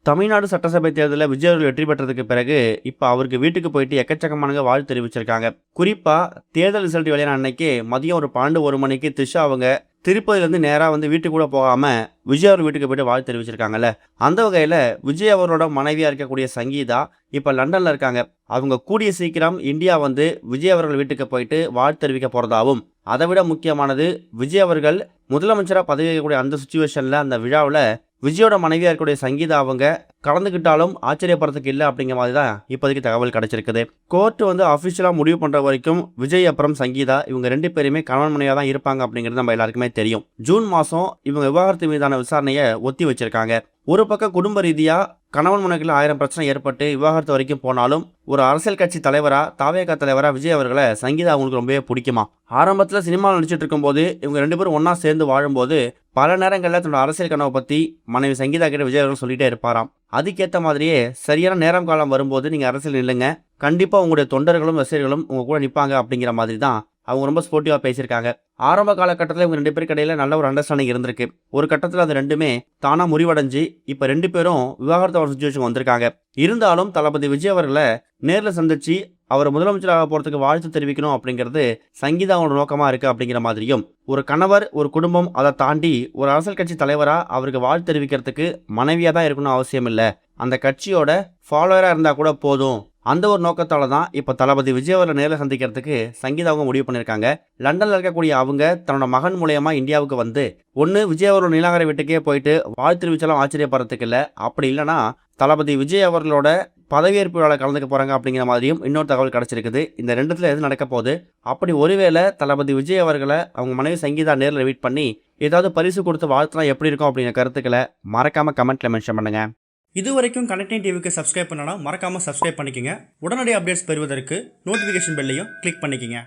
தமிழ்நாடு சட்டசபை தேர்தலில் விஜய் அவர்கள் வெற்றி பெற்றதுக்கு பிறகு இப்போ அவருக்கு வீட்டுக்கு போயிட்டு எக்கச்சக்கமான வாழ்த்து தெரிவிச்சிருக்காங்க. குறிப்பாக தேர்தல் ரிசல்ட் வெளியான அன்னைக்கு மதியம் ஒரு 12-1 மணிக்கு திஷா அவங்க திருப்பதியிலேருந்து நேராக வீட்டுக்கு கூட போகாமல் விஜய் அவர் வீட்டுக்கு போய்ட்டு வாழ்த்து தெரிவிச்சிருக்காங்கல்ல. அந்த வகையில் விஜய் அவரோட மனைவியாக இருக்கக்கூடிய சங்கீதா இப்போ லண்டனில் இருக்காங்க. அவங்க கூடிய சீக்கிரம் இந்தியா விஜய் அவர்கள் வீட்டுக்கு போயிட்டு வாழ்த்து தெரிவிக்க போகிறதாவும், அதை விட முக்கியமானது விஜய் அவர்கள் முதலமைச்சராக பதவி ஏற்கக்கூடிய அந்த சுச்சுவேஷனில் அந்த விழாவில் விஜயோட மனைவியாக இருக்கக்கூடிய சங்கீதா அவங்க கலந்துக்கிட்டாலும் ஆச்சரியப்படுறதுக்கு இல்லை அப்படிங்கிற மாதிரி தான் இப்போதைக்கு தகவல் கிடைச்சிருக்குது. கோர்ட்டு அஃபிஷியலாக முடிவு பண்ணுற வரைக்கும் விஜய் அப்புறம் சங்கீதா இவங்க 2 பேருமே கணவன் மனைவியாக தான் இருப்பாங்க அப்படிங்கிறது நம்ம எல்லாருக்குமே தெரியும். ஜூன் மாதம் இவங்க விவாகரத்து மீதான விசாரணையை ஒத்தி வச்சிருக்காங்க. ஒரு பக்கம் குடும்ப ரீதியாக கணவன் மனைவிக்குள்ள 1000 பிரச்சனை ஏற்பட்டு விவாகரத்து வரைக்கும் போனாலும் ஒரு அரசியல் கட்சி தலைவராக தாவேகா தலைவராக விஜய் அவர்களை சங்கீதா அவங்களுக்கு ரொம்பவே பிடிக்குமா. ஆரம்பத்தில் சினிமாவில் நடிச்சிட்டு இருக்கும்போது இவங்க 2 பேரும் ஒன்றா சேர்ந்து வாழும்போது பல நேரங்களில் தன்னோட அரசியல் கனவை பற்றி மனைவி சங்கீதா கிட்ட விஜய் அவர்கள் சொல்லிட்டே இருப்பாராம். அதுக்கேற்ற மாதிரியே சரியான நேரம் காலம் வரும்போது நீங்கள் அரசியல் நில்லுங்க, கண்டிப்பாக உங்களுடைய தொண்டர்களும் ரசிகர்களும் உங்கள் கூட நிற்பாங்க அப்படிங்கிற மாதிரி தான் அவங்க ரொம்ப ஸ்போர்ட்டிவாக பேசியிருக்காங்க. ஆரம்ப காலகட்டத்தில் இவங்க 2 பேருக்கு இடையில நல்ல ஒரு அண்டர்ஸ்டாண்டிங் இருந்திருக்கு. ஒரு கட்டத்தில் அது 2மே தானாக முறிவடைஞ்சு இப்போ 2 பேரும் விவாகரத்து சுச்சுவேஷன் வந்திருக்காங்க. இருந்தாலும் தளபதி விஜய் அவர்களை நேரில் சந்திச்சு அவர் முதலமைச்சராக போகிறதுக்கு வாழ்த்து தெரிவிக்கணும் அப்படிங்கிறது சங்கீதாவோட நோக்கமாக இருக்குது அப்படிங்கிற மாதிரியும், ஒரு கணவர் ஒரு குடும்பம் அதை தாண்டி ஒரு அரசியல் கட்சி தலைவராக அவருக்கு வாழ்த்து தெரிவிக்கிறதுக்கு மனைவியாக தான் இருக்கணும் அவசியம் இல்லை, அந்த கட்சியோட ஃபாலோவராக இருந்தால் கூட போதும், அந்த ஒரு நோக்கத்தால் தான் இப்போ தளபதி விஜய் அவரை நேரில் சந்திக்கிறதுக்கு சங்கீதாவும் முடிவு பண்ணியிருக்காங்க. லண்டனில் இருக்கக்கூடிய அவங்க தன்னோட மகன் மூலயமா இந்தியாவுக்கு ஒன்று விஜய் அவரோட நீலாங்கரை வீட்டுக்கே போயிட்டு வாழ்த்து தெரிவிச்சாலும் ஆச்சரியப்படுறதுக்கு இல்லை, அப்படி இல்லைனா தளபதி விஜய் அவர்களோட பதவியேற்பு விழாவில் கலந்துக்க போகிறாங்க அப்படிங்கிற மாதிரியும் இன்னொரு தகவல் கிடச்சிருக்குது. இந்த 2த்துல எது நடக்க போகுது? அப்படி ஒருவேளை தளபதி விஜய் அவர்களை அவங்க மனைவி சங்கீதா நேரில் வெயிட் பண்ணி ஏதாவது பரிசு கொடுத்து வாழ்த்துனா எப்படி இருக்கும் அப்படிங்கிற கருத்துக்களை மறக்காமல் கமெண்ட்டில் மென்ஷன் பண்ணுங்கள். இது வரைக்கும் கனெக்டிங் டிவிக்கு சப்ஸ்கிரைப் பண்ணனா மறக்காமல் சப்ஸ்கிரைப் பண்ணிக்கங்க. உடனடி அப்டேட்ஸ் பெறுவதற்கு நோட்டிஃபிகேஷன் பெல்லையும் கிளிக் பண்ணிக்கங்க.